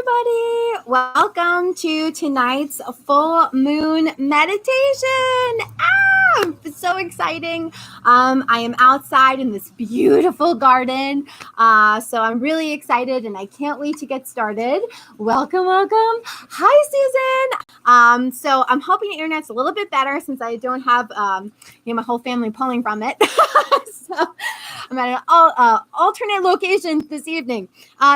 everybody. Welcome to tonight's full moon meditation. It's so exciting. I am outside in this beautiful garden. So I'm really excited and I can't wait to get started. Welcome. Hi, Susan. So I'm hoping the internet's a little bit better since I don't have my whole family pulling from it. So I'm at an alternate location this evening.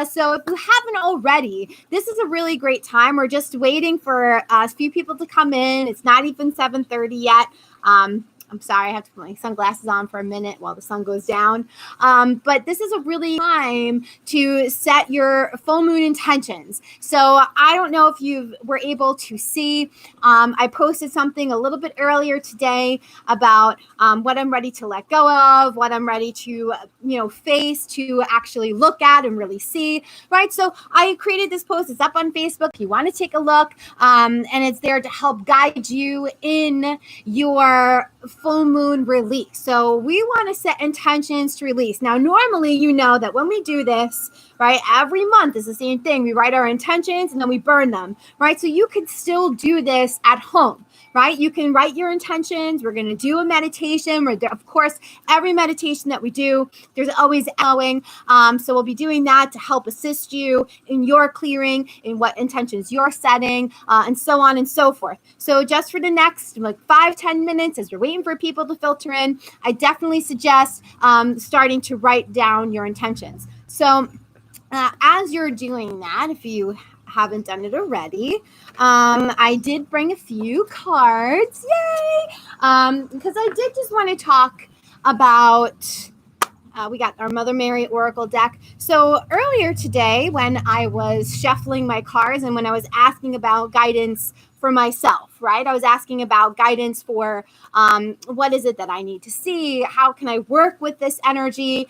So if you haven't already, this is a really great time. We're just waiting for a few people to come in. It's not even 7:30 yet. I'm sorry, I have to put my sunglasses on for a minute while the sun goes down. But this is a really time to set your full moon intentions. So I don't know if you were able to see, I posted something a little bit earlier today about what I'm ready to let go of, what I'm ready to, face, to actually look at and really see, right? So I created this post. It's up on Facebook if you want to take a look, and it's there to help guide you in your full moon release. So we want to set intentions to release. Now, normally, you know that when we do this, right, every month is the same thing. We write our intentions and then we burn them, right? So you could still do this at home, right? You can write your intentions. We're going to do a meditation. Of course, every meditation that we do, there's always echoing. So we'll be doing that to help assist you in your clearing, in what intentions you're setting, and so on and so forth. So just for the next 5-10 minutes, as you're waiting for people to filter in, I definitely suggest starting to write down your intentions. So as you're doing that, if you haven't done it already, I did bring a few cards, yay, because I did just want to talk about, we got our Mother Mary Oracle deck. So earlier today, when I was shuffling my cards and when I was asking about guidance for myself, right? I was asking about guidance for what is it that I need to see? How can I work with this energy,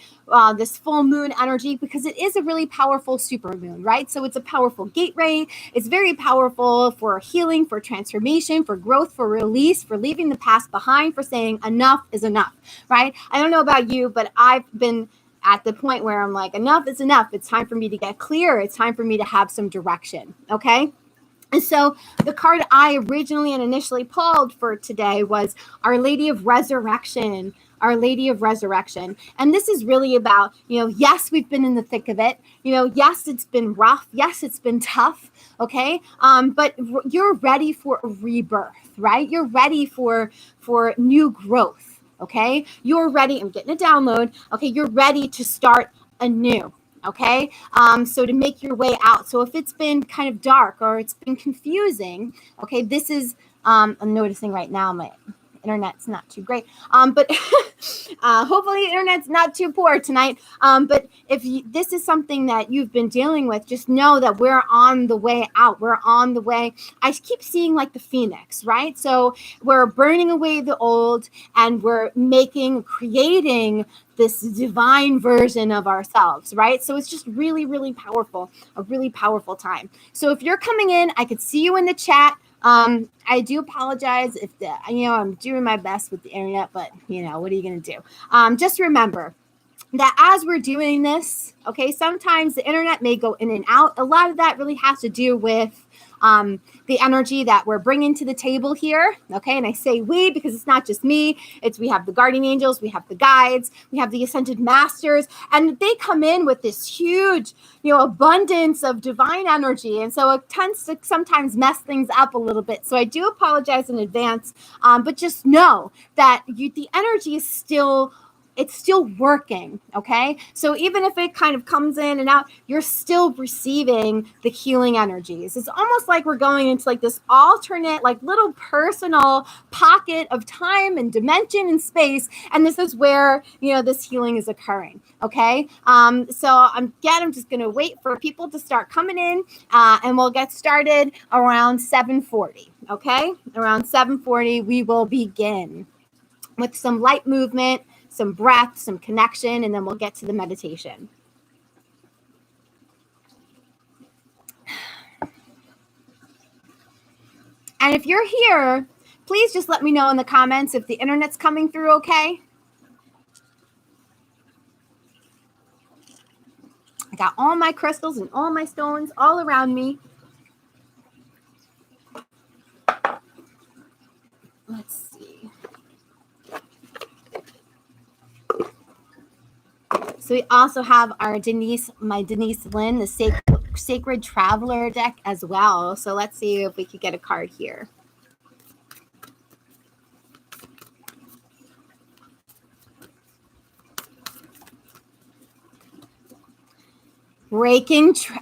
this full moon energy? Because it is a really powerful super moon, right? So it's a powerful gateway. It's very powerful for healing, for transformation, for growth, for release, for leaving the past behind, for saying enough is enough, right? I don't know about you, but I've been at the point where I'm like, enough is enough. It's time for me to get clear. It's time for me to have some direction, okay? And so the card I originally and initially pulled for today was Our Lady of Resurrection. Our Lady of Resurrection. And this is really about, yes, we've been in the thick of it. Yes, it's been rough. Yes, it's been tough. Okay. But you're ready for a rebirth, right? You're ready for new growth. Okay. You're ready. I'm getting a download. Okay. You're ready to start anew. Okay. So to make your way out. So if it's been kind of dark or it's been confusing, okay, this is, I'm noticing right now my internet's not too great, but hopefully the internet's not too poor tonight. But if this is something that you've been dealing with, just know that we're on the way out. We're on the way. I keep seeing like the phoenix, right? So we're burning away the old and we're creating this divine version of ourselves, right? So it's just really, really powerful, a really powerful time. So if you're coming in, I could see you in the chat. I do apologize if I'm doing my best with the internet, but what are you going to do? Just remember that as we're doing this, okay, sometimes the internet may go in and out. A lot of that really has to do with the energy that we're bringing to the table here, okay? And I say we because it's not just me. We have the guardian angels, we have the guides, we have the ascended masters, and they come in with this huge, abundance of divine energy. And so it tends to sometimes mess things up a little bit. So I do apologize in advance, but just know that the energy is still working, okay? So even if it kind of comes in and out, you're still receiving the healing energies. It's almost like we're going into like this alternate, like little personal pocket of time and dimension and space. And this is where, this healing is occurring, okay? So I'm just going to wait for people to start coming in and we'll get started around 7:40, okay? Around 7:40, we will begin with some light movement, some breath, some connection, and then we'll get to the meditation. And if you're here, please just let me know in the comments if the internet's coming through okay. I got all my crystals and all my stones all around me. Let's see. So we also have our my Denise Lynn, the Sacred Traveler deck as well. So let's see if we could get a card here.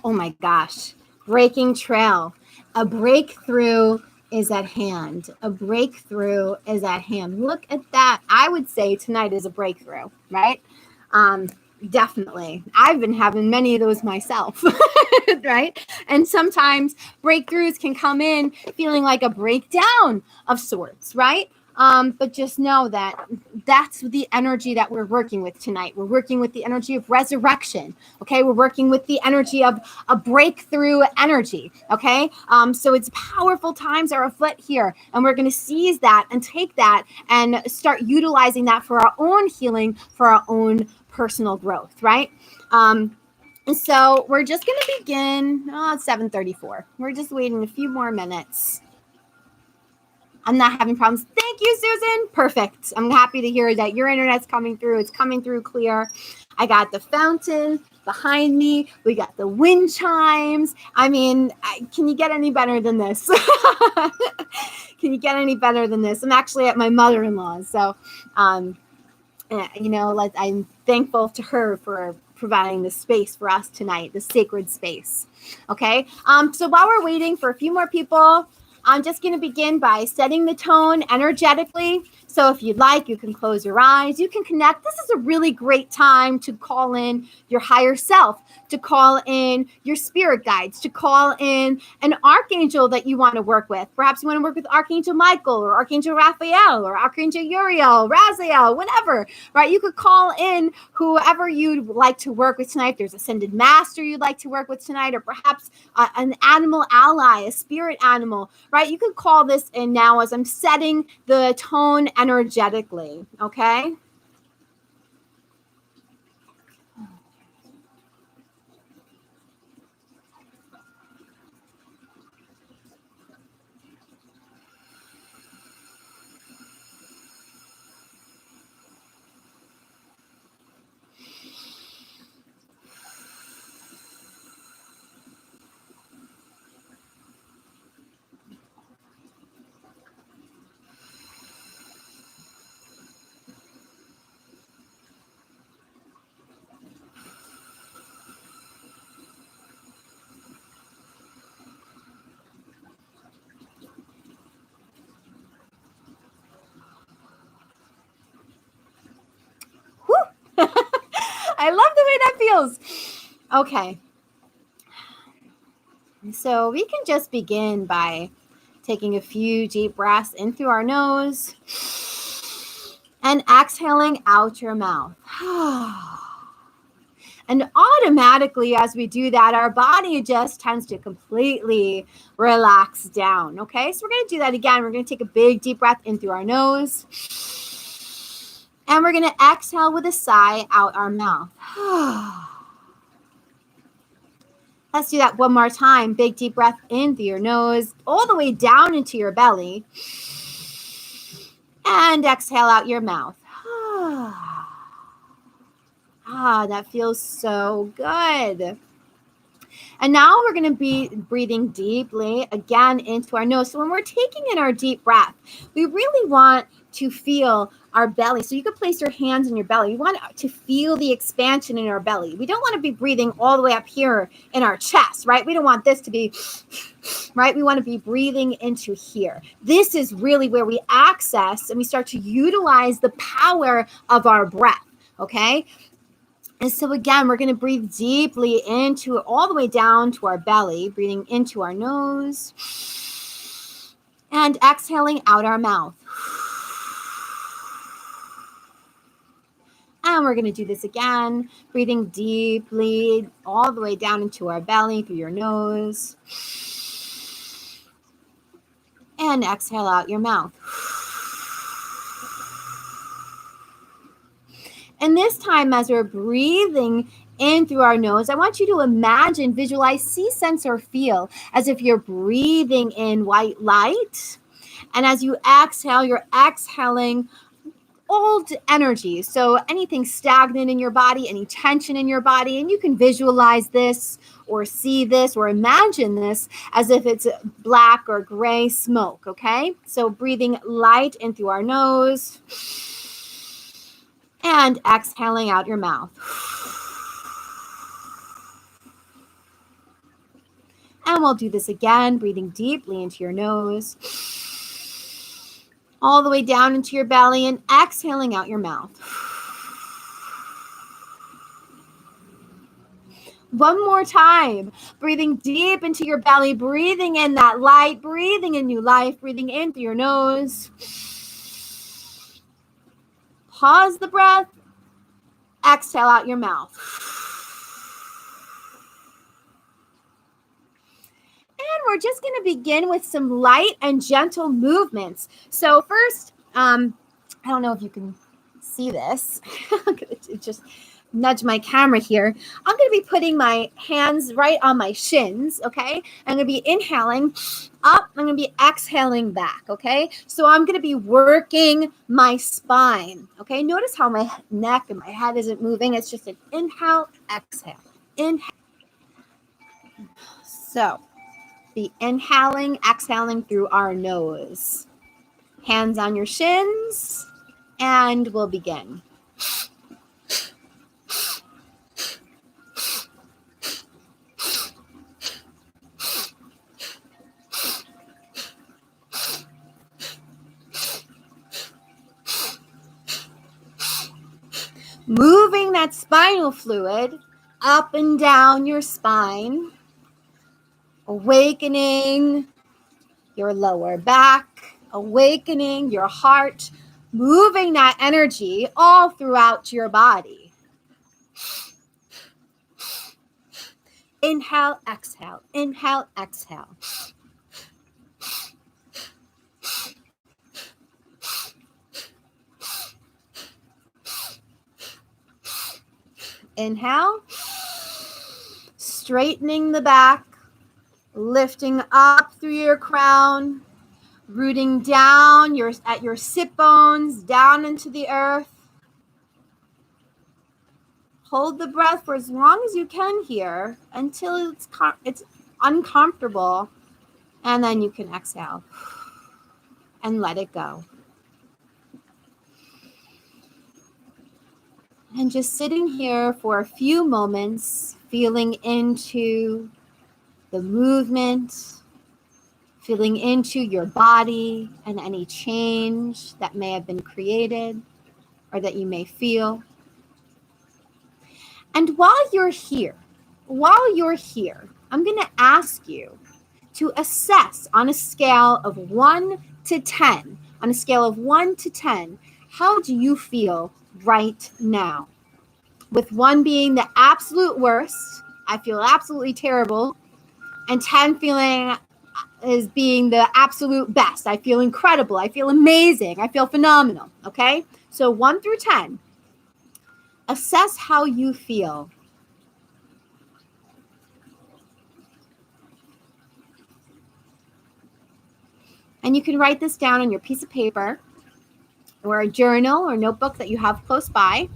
Oh my gosh. Breaking trail. A breakthrough is at hand. A breakthrough is at hand. Look at that. I would say tonight is a breakthrough, right? Definitely. I've been having many of those myself, right? And sometimes breakthroughs can come in feeling like a breakdown of sorts, right? But just know that that's the energy that we're working with tonight. We're working with the energy of resurrection. Okay. We're working with the energy of a breakthrough energy. Okay. So it's powerful times are afoot here. And we're going to seize that and take that and start utilizing that for our own healing, for our own personal growth. Right. So we're just going to begin. It's 7:34. We're just waiting a few more minutes. I'm not having problems. Thank you, Susan. Perfect. I'm happy to hear that your internet's coming through. It's coming through clear. I got the fountain behind me. We got the wind chimes. I mean, can you get any better than this? Can you get any better than this? I'm actually at my mother-in-law's. So, I'm thankful to her for providing the space for us tonight, the sacred space. Okay. So while we're waiting for a few more people, I'm just going to begin by setting the tone energetically. So if you'd like, you can close your eyes. You can connect. This is a really great time to call in your higher self, to call in your spirit guides, to call in an archangel that you want to work with. Perhaps you want to work with Archangel Michael or Archangel Raphael or Archangel Uriel, Raziel, whatever, right? You could call in whoever you'd like to work with tonight. If there's Ascended Master you'd like to work with tonight, or perhaps an animal ally, a spirit animal, right? You could call this in now as I'm setting the tone energetically, okay? I love the way that feels. Okay. So we can just begin by taking a few deep breaths in through our nose and exhaling out your mouth. And automatically, as we do that, our body just tends to completely relax down. Okay, so we're going to do that again. We're going to take a big deep breath in through our nose. And we're going to exhale with a sigh out our mouth. Let's do that one more time. Big deep breath in through your nose, all the way down into your belly. And exhale out your mouth. That feels so good. And now we're going to be breathing deeply again into our nose. So when we're taking in our deep breath, we really want to feel our belly. So you could place your hands in your belly. We want to feel the expansion in our belly. We don't want to be breathing all the way up here in our chest, right? We don't want this to be, right? We want to be breathing into here. This is really where we access and we start to utilize the power of our breath, okay? And so again, we're going to breathe deeply into all the way down to our belly, breathing into our nose and exhaling out our mouth. And we're going to do this again, breathing deeply all the way down into our belly through your nose. And exhale out your mouth. And this time, as we're breathing in through our nose, I want you to imagine, visualize, see, sense, or feel as if you're breathing in white light. And as you exhale, you're exhaling old energy. So anything stagnant in your body, any tension in your body, and you can visualize this or see this or imagine this as if it's black or gray smoke, okay? So breathing light in through our nose and exhaling out your mouth. And we'll do this again, breathing deeply into your nose, all the way down into your belly, and exhaling out your mouth. One more time, breathing deep into your belly, breathing in that light, breathing in new life, breathing in through your nose. Pause the breath, exhale out your mouth. And we're just going to begin with some light and gentle movements. So first, I don't know if you can see this. I'm going to just nudge my camera here. I'm going to be putting my hands right on my shins, okay? I'm going to be inhaling up. I'm going to be exhaling back, okay? So I'm going to be working my spine, okay? Notice how my neck and my head isn't moving. It's just an inhale, exhale, inhale. So be inhaling, exhaling through our nose. Hands on your shins, and we'll begin. Moving that spinal fluid up and down your spine, awakening your lower back, awakening your heart, moving that energy all throughout your body. Inhale, exhale, inhale, exhale. Inhale, straightening the back, lifting up through your crown, rooting down at your sit bones, down into the earth. Hold the breath for as long as you can here until it's uncomfortable, and then you can exhale and let it go. And just sitting here for a few moments, feeling into the movement, feeling into your body and any change that may have been created or that you may feel. And while you're here, I'm going to ask you to assess on a scale of 1 to 10, how do you feel right now? With 1 being the absolute worst, I feel absolutely terrible, and 10 feeling is being the absolute best. I feel incredible. I feel amazing. I feel phenomenal. Okay? So 1 through 10. Assess how you feel. And you can write this down on your piece of paper or a journal or notebook that you have close by.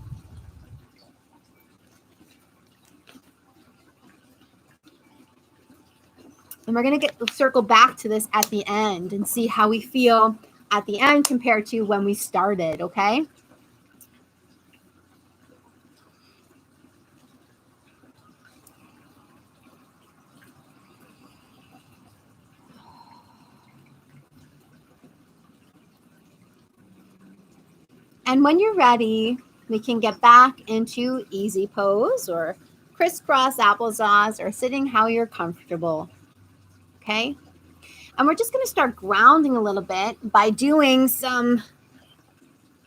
And we're going to circle back to this at the end and see how we feel at the end compared to when we started, okay? And when you're ready, we can get back into easy pose or crisscross applesauce or sitting how you're comfortable, okay? And we're just going to start grounding a little bit by doing some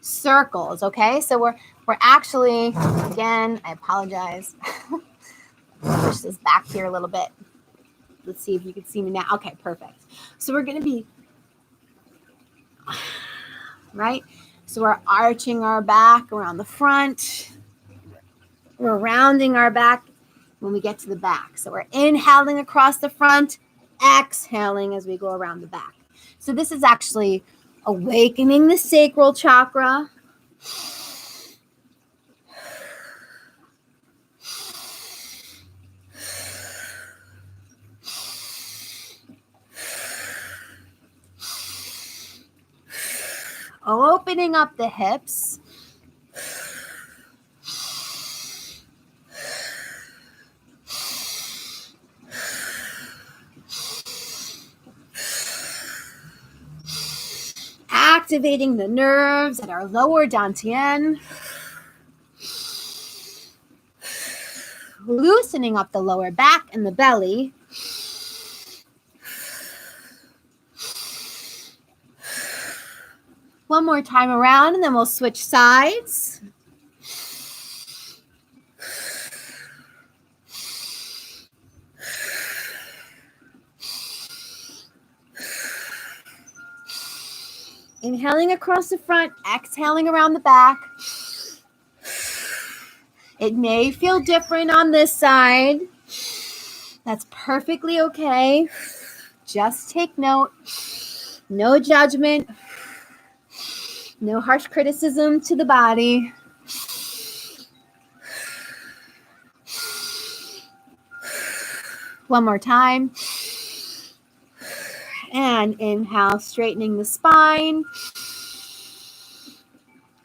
circles, okay? So we're actually, again, I apologize. Push this back here a little bit. Let's see if you can see me now. Okay, perfect. So we're going to be, right? So we're arching our back around the front. We're rounding our back when we get to the back. So we're inhaling across the front, exhaling as we go around the back. So this is actually awakening the sacral chakra. Opening up the hips. Activating the nerves at our lower dantian. Loosening up the lower back and the belly. One more time around, and then we'll switch sides. Inhaling across the front, exhaling around the back. It may feel different on this side. That's perfectly okay. Just take note. No judgment. No harsh criticism to the body. One more time. And inhale, straightening the spine.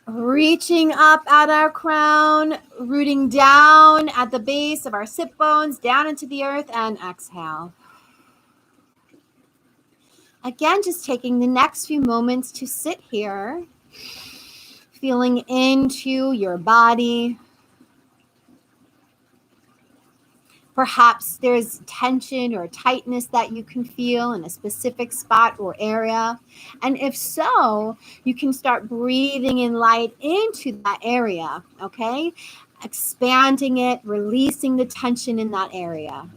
Reaching up at our crown, rooting down at the base of our sit bones, down into the earth, and exhale. Again, just taking the next few moments to sit here, feeling into your body. Perhaps there's tension or tightness that you can feel in a specific spot or area. And if so, you can start breathing in light into that area, okay? Expanding it, releasing the tension in that area.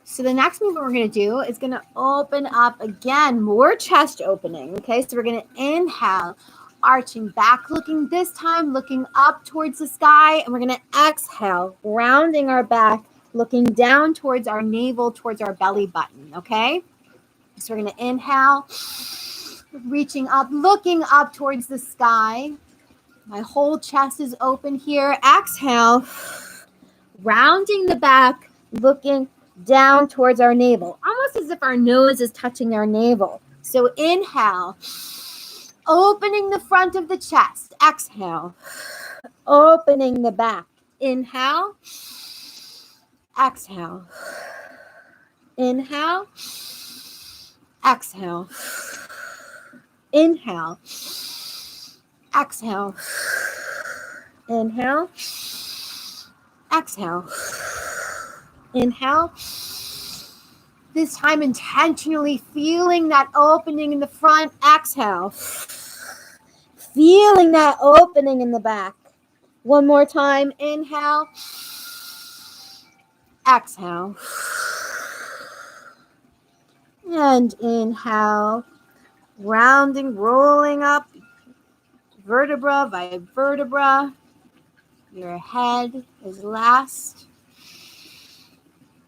So the next movement we're going to do is going to open up again, more chest opening. Okay, so we're going to inhale, arching back, looking this time, looking up towards the sky. And we're going to exhale, rounding our back, looking down towards our navel, towards our belly button. Okay, so we're going to inhale, reaching up, looking up towards the sky. My whole chest is open here. Exhale, rounding the back, looking down towards our navel, almost as if our nose is touching our navel. So inhale, opening the front of the chest. Exhale, opening the back. Inhale, exhale. Inhale, exhale. Inhale, exhale. Inhale, exhale. Inhale. This time intentionally feeling that opening in the front. Exhale. Feeling that opening in the back. One more time. Inhale. Exhale. And inhale. Rounding, rolling up. Vertebra by vertebra. Your head is last.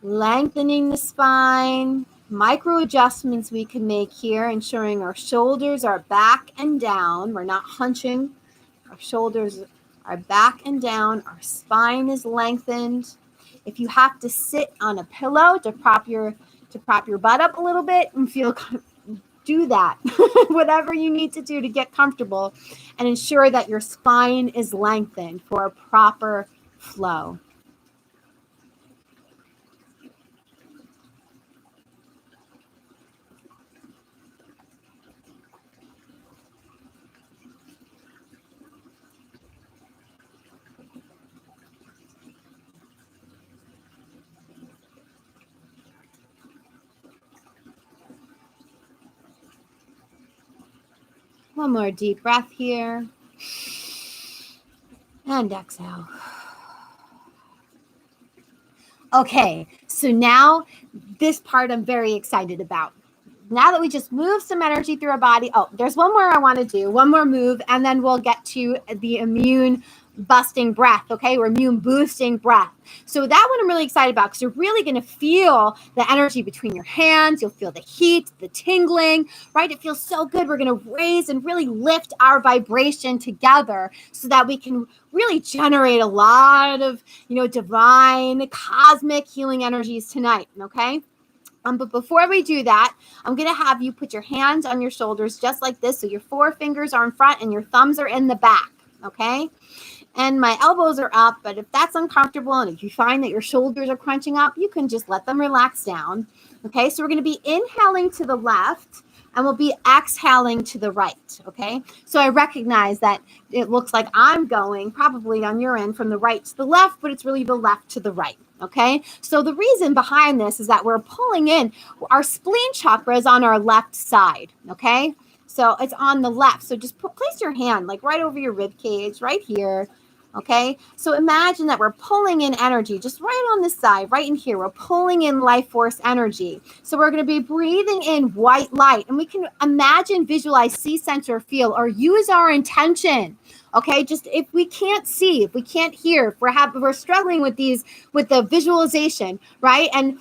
Lengthening the spine, micro adjustments we can make here, ensuring our shoulders are back and down. We're not hunching. Our shoulders are back and down. Our spine is lengthened. If you have to sit on a pillow to prop your butt up a little bit and do that. Whatever you need to do to get comfortable and ensure that your spine is lengthened for a proper flow. One more deep breath here. And exhale. Okay, so now this part I'm very excited about. Now that we just moved some energy through our body, oh, there's one more I want to do, one more move, and then we'll get to the immune busting breath, okay, or immune boosting breath. So that one I'm really excited about because you're really going to feel the energy between your hands. You'll feel the heat, the tingling, right? It feels so good. We're going to raise and really lift our vibration together so that we can really generate a lot of, divine, cosmic healing energies tonight, okay? But before we do that, I'm going to have you put your hands on your shoulders just like this. So your forefingers are in front and your thumbs are in the back, okay? And my elbows are up, but if that's uncomfortable and if you find that your shoulders are crunching up, you can just let them relax down, okay? So we're going to be inhaling to the left and we'll be exhaling to the right, okay? So I recognize that it looks like I'm going probably on your end from the right to the left, but it's really the left to the right. Okay, so the reason behind this is that we're pulling in our spleen chakra is on our left side. Okay, so it's on the left. So just place your hand like right over your rib cage, right here. Okay, so imagine that we're pulling in energy just right on this side, right in here. We're pulling in life force energy. So we're going to be breathing in white light, and we can imagine, visualize, see, sense, or feel, or use our intention. Okay, just if we can't see, if we can't hear, if we're struggling with the visualization, right? And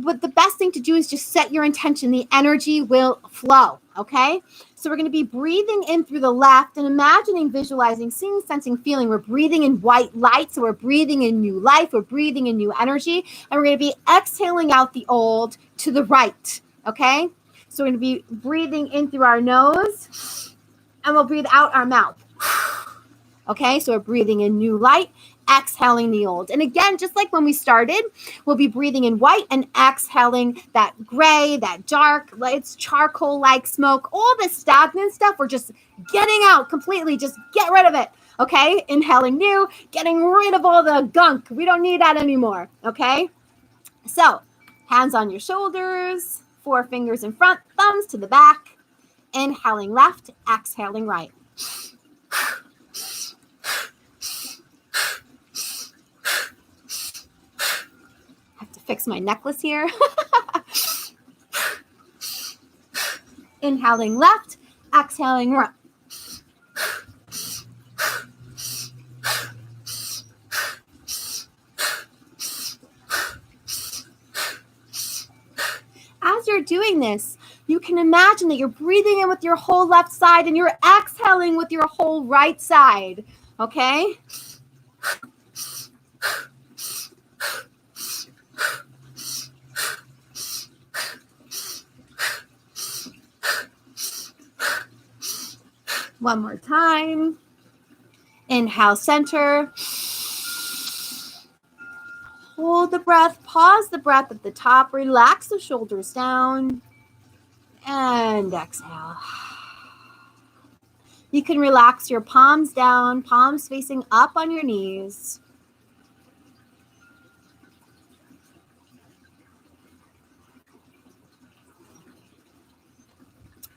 what the best thing to do is just set your intention. The energy will flow. Okay, so we're going to be breathing in through the left and imagining, visualizing, seeing, sensing, feeling. We're breathing in white light, so we're breathing in new life. We're breathing in new energy, and we're going to be exhaling out the old to the right. Okay, so we're going to be breathing in through our nose, and we'll breathe out our mouth. Okay, so we're breathing in new light, exhaling the old. And again, just like when we started, we'll be breathing in white and exhaling that gray, that dark, it's charcoal-like smoke, all the stagnant stuff. We're just getting out completely. Just get rid of it. Okay, inhaling new, getting rid of all the gunk. We don't need that anymore. Okay, so hands on your shoulders, 4 fingers in front, thumbs to the back. Inhaling left, exhaling right. Fix my necklace here. Inhaling left, exhaling right. As you're doing this, you can imagine that you're breathing in with your whole left side and you're exhaling with your whole right side. Okay? One more time. Inhale, center. Hold the breath. Pause the breath at the top. Relax the shoulders down. And exhale. You can relax your palms down, palms facing up on your knees.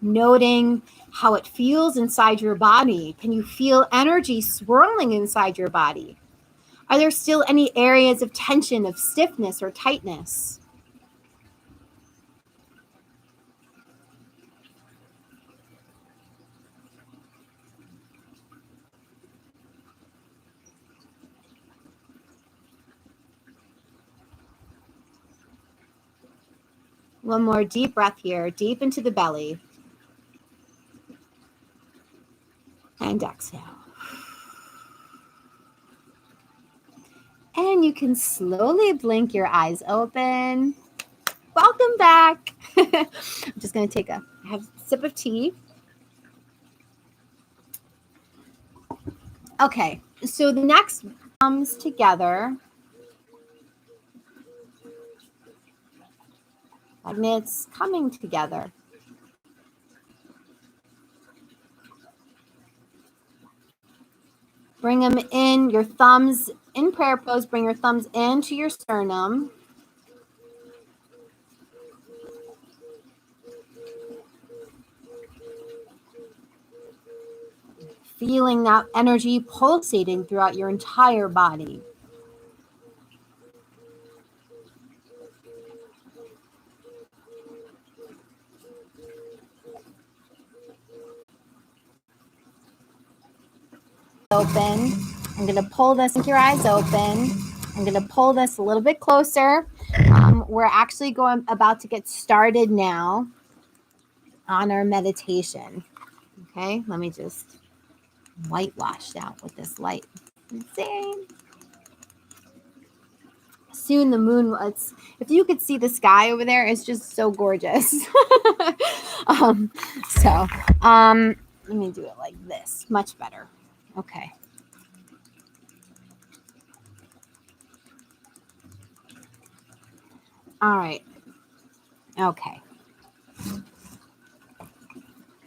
Noting how it feels inside your body. Can you feel energy swirling inside your body? Are there still any areas of tension, of stiffness or tightness? One more deep breath here, deep into the belly. And exhale. And you can slowly blink your eyes open. Welcome back. I'm just going to take a sip of tea. Okay, so the next comes together. Magnets coming together. Bring them in, your thumbs in prayer pose, bring your thumbs into your sternum. feeling that energy pulsating throughout your entire body. Open. I'm going to pull this, keep your eyes open. I'm going to pull this a little bit closer. We're actually about to get started now on our meditation. Okay, let me just whitewash out with this light. See? Soon the moon, if you could see the sky over there, it's just so gorgeous. Let me do it like this, much better. Okay. All right. Okay.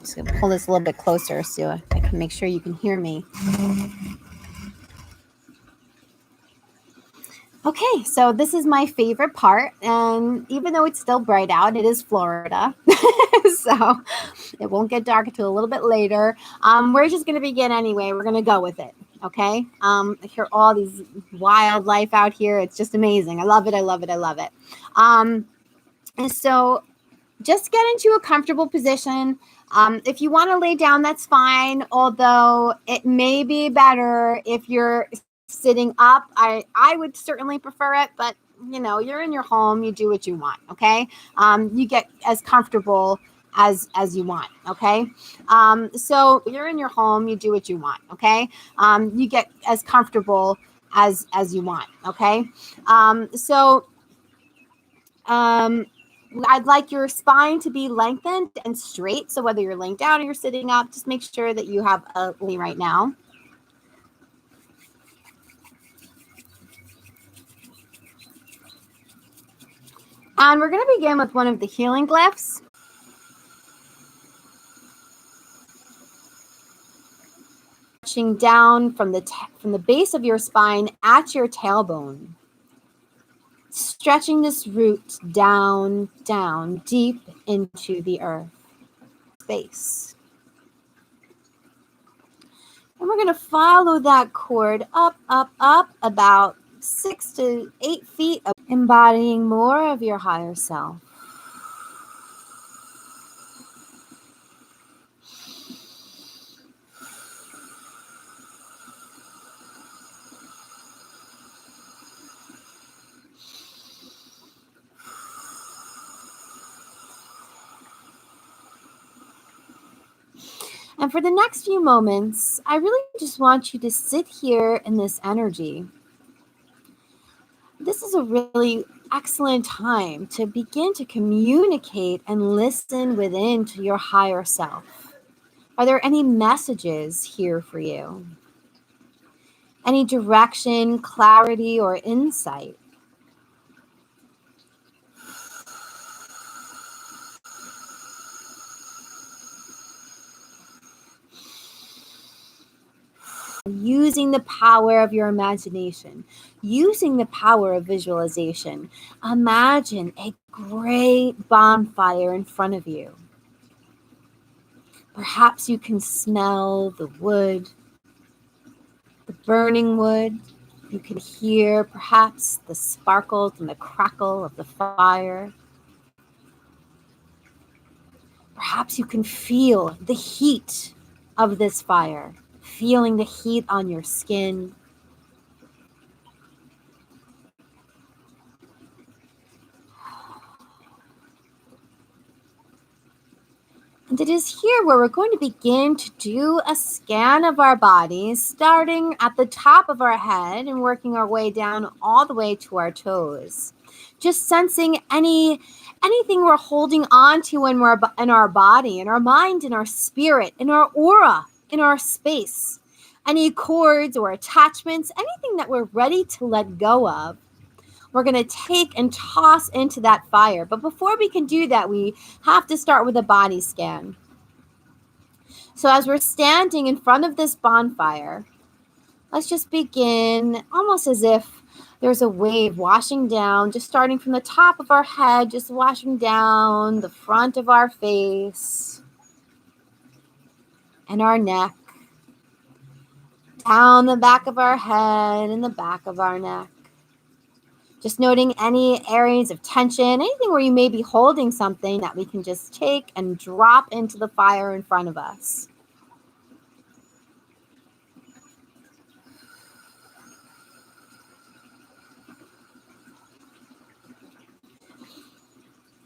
Just gonna pull this a little bit closer so I can make sure you can hear me. Okay, so this is my favorite part, and even though it's still bright out, it is Florida, so it won't get dark until a little bit later. We're just going to begin anyway. We're going to go with it, okay? I hear all these wildlife out here. It's just amazing. I love it. I love it. I love it. And so just get into a comfortable position. If you want to lay down, that's fine, although it may be better if you're sitting up. I would certainly prefer it, but you know, you're in your home, you do what you want. Okay. You get as comfortable as you want. Okay. So you're in your home, you do what you want. Okay. You get as comfortable as you want. Okay. I'd like your spine to be lengthened and straight. So whether you're laying down or you're sitting up, just make sure that you have a lay right now. And we're going to begin with one of the healing glyphs. Touching down from the base of your spine at your tailbone. Stretching this root down deep into the earth space. And we're going to follow that cord up about 6 to 8 feet, embodying more of your higher self. And for the next few moments, I really just want you to sit here in this energy. This is a really excellent time to begin to communicate and listen within to your higher self. Are there any messages here for you? Any direction, clarity, or insight? Using the power of your imagination, using the power of visualization, imagine a great bonfire in front of you. Perhaps you can smell the wood, the burning wood. You can hear perhaps the sparkles and the crackle of the fire. Perhaps you can feel the heat of this fire. Feeling the heat on your skin. And it is here where we're going to begin to do a scan of our bodies, starting at the top of our head and working our way down all the way to our toes. Just sensing anything we're holding on to when we're in our body, in our mind, in our spirit, in our aura, in our space. Any cords or attachments, anything that we're ready to let go of, we're going to take and toss into that fire. But before we can do that, we have to start with a body scan. So as we're standing in front of this bonfire, let's just begin almost as if there's a wave washing down, just starting from the top of our head, just washing down the front of our face and our neck, down the back of our head and the back of our neck. Just noting any areas of tension, anything where you may be holding something that we can just take and drop into the fire in front of us.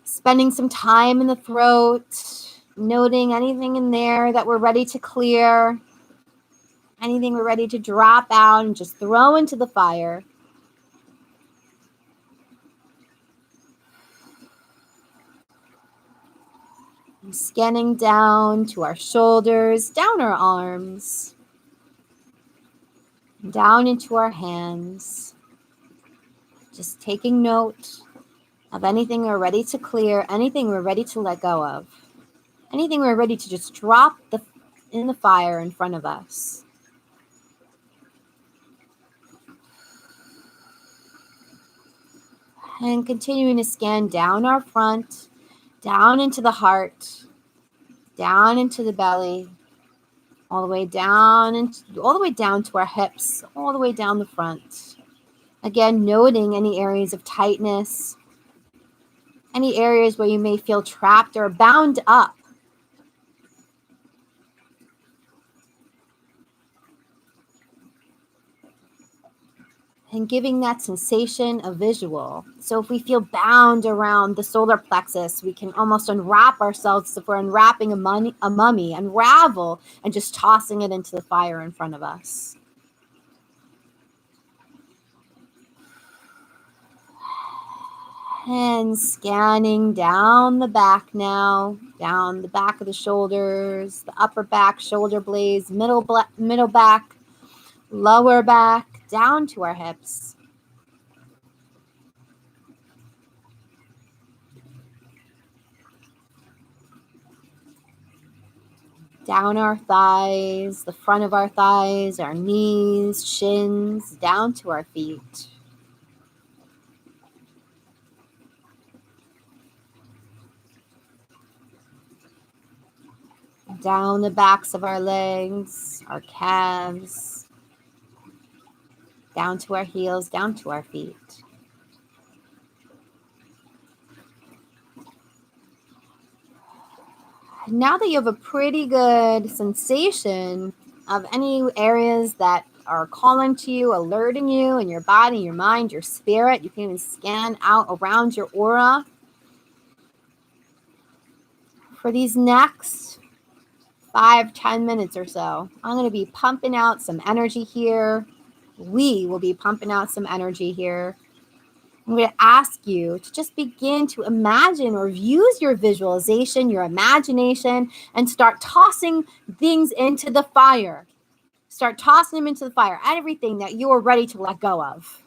Spending some time in the throat, noting anything in there that we're ready to clear, anything we're ready to drop out and just throw into the fire. And scanning down to our shoulders, down our arms, down into our hands. Just taking note of anything we're ready to clear, anything we're ready to let go of, anything we're ready to just drop in the fire in front of us. And continuing to scan down our front, down into the heart, down into the belly, all the way down to our hips, all the way down the front. Again, noting any areas of tightness, any areas where you may feel trapped or bound up. And giving that sensation a visual. So if we feel bound around the solar plexus, we can almost unwrap ourselves. If we're unwrapping a mummy, unravel and just tossing it into the fire in front of us. And scanning down the back now, down the back of the shoulders, the upper back, shoulder blades, middle back, lower back, down to our hips. Down our thighs, the front of our thighs, our knees, shins, down to our feet. Down the backs of our legs, our calves, down to our heels, down to our feet. Now that you have a pretty good sensation of any areas that are calling to you, alerting you in your body, your mind, your spirit, you can even scan out around your aura. For these next 5-10 minutes or so, I'm going to be pumping out some energy here. We will be pumping out some energy here. I'm going to ask you to just begin to imagine or use your visualization, your imagination, and start tossing things into the fire. Start tossing them into the fire. Everything that you are ready to let go of.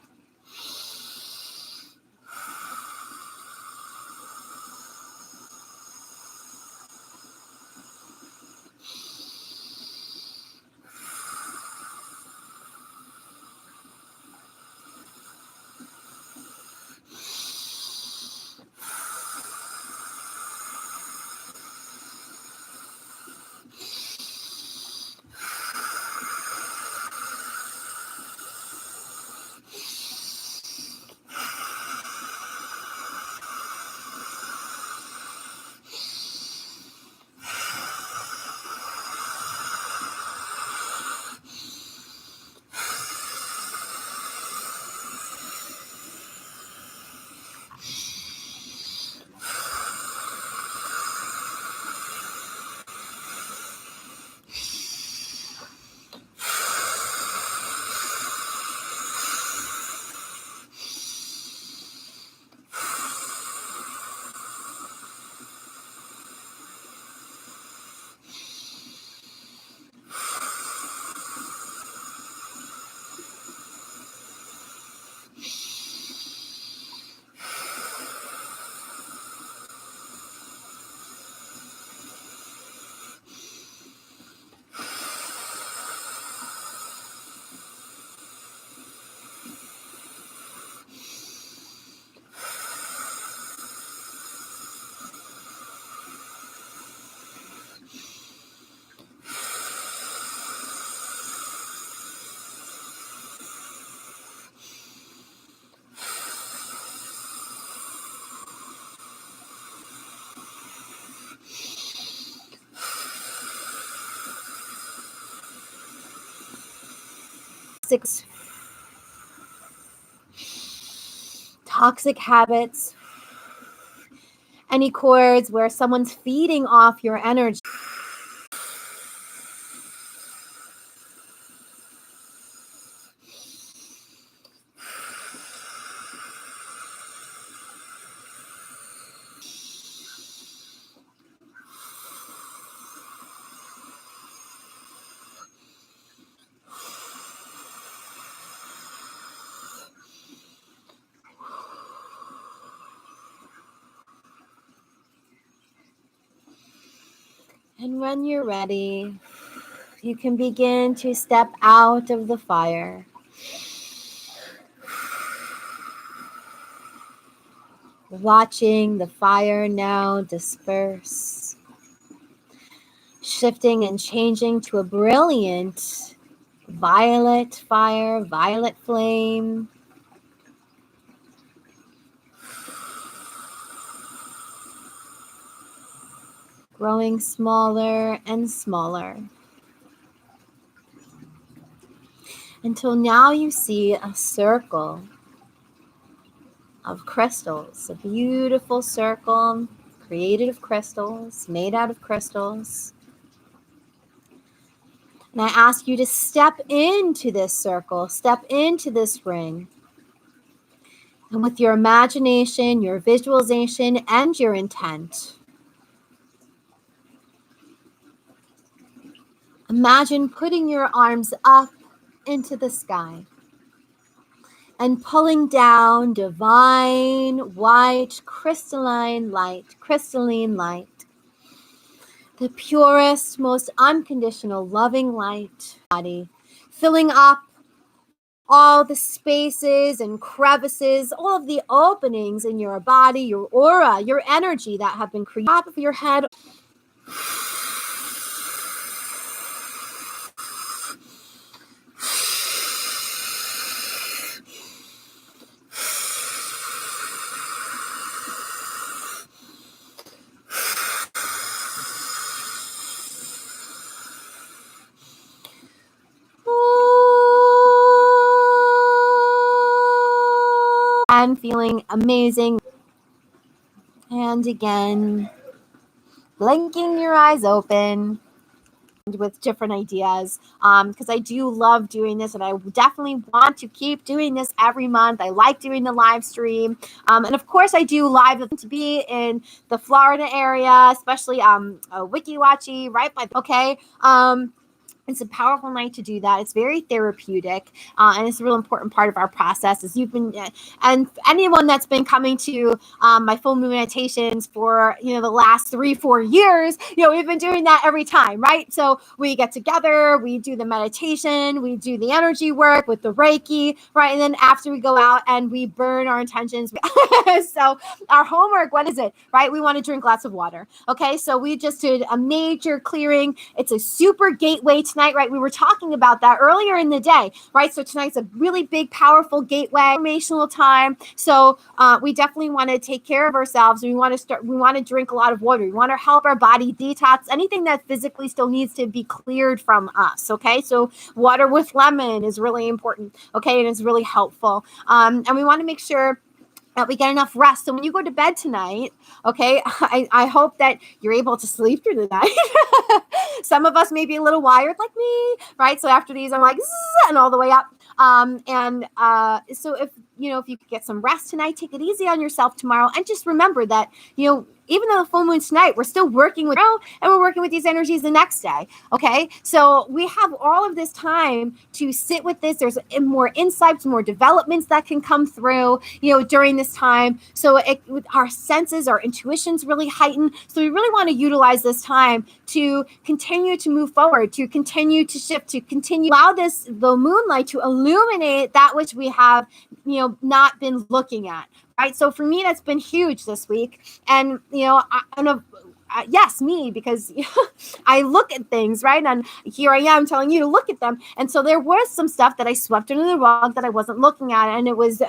toxic habits, any cords where someone's feeding off your energy. And when you're ready, you can begin to step out of the fire. Watching the fire now disperse, shifting and changing to a brilliant violet fire, violet flame. Growing smaller and smaller. Until now you see a circle of crystals, a beautiful circle created of crystals, made out of crystals. And I ask you to step into this circle, step into this ring. And with your imagination, your visualization, and your intent, imagine putting your arms up into the sky and pulling down divine, white, crystalline light, the purest, most unconditional, loving light, body, filling up all the spaces and crevices, all of the openings in your body, your aura, your energy that have been created, top of your head. And feeling amazing. And again, blinking your eyes open with different ideas, because I do love doing this, and I definitely want to keep doing this every month. I like doing the live stream, and of course I do live to be in the Florida area, especially Wiki Watchy, right by it's a powerful night to do that. It's very therapeutic, and it's a real important part of our process. As you've been, and anyone that's been coming to my full moon meditations for the last 3-4 years, we've been doing that every time, right? So we get together, we do the meditation, we do the energy work with the reiki, right? And then after we go out and we burn our intentions. So our homework, what is it, right? We want to drink lots of water. Okay, so we just did a major clearing. It's a super gateway tonight, right? We were talking about that earlier in the day, right? So tonight's a really big, powerful gateway, informational time. So we definitely want to take care of ourselves. We want to drink a lot of water. We want to help our body detox anything that physically still needs to be cleared from us. Okay, so water with lemon is really important. Okay, and it's really helpful. And we want to make sure that we get enough rest. So when you go to bed tonight, okay, I hope that you're able to sleep through the night. Some of us may be a little wired like me, right? So after these, I'm like, and all the way up. So if you could get some rest tonight, take it easy on yourself tomorrow. And just remember that, even though the full moon tonight, we're still working with and we're working with these energies the next day. Okay. So we have all of this time to sit with this. There's more insights, more developments that can come through, during this time. So our senses, our intuitions really heighten. So we really want to utilize this time to continue to move forward, to continue to shift, to continue allow the moonlight to illuminate that which we have, not been looking at. Right. So for me, that's been huge this week. And, yes, me, because I look at things, right? And here I am telling you to look at them. And so there was some stuff that I swept under the rug that I wasn't looking at. And it was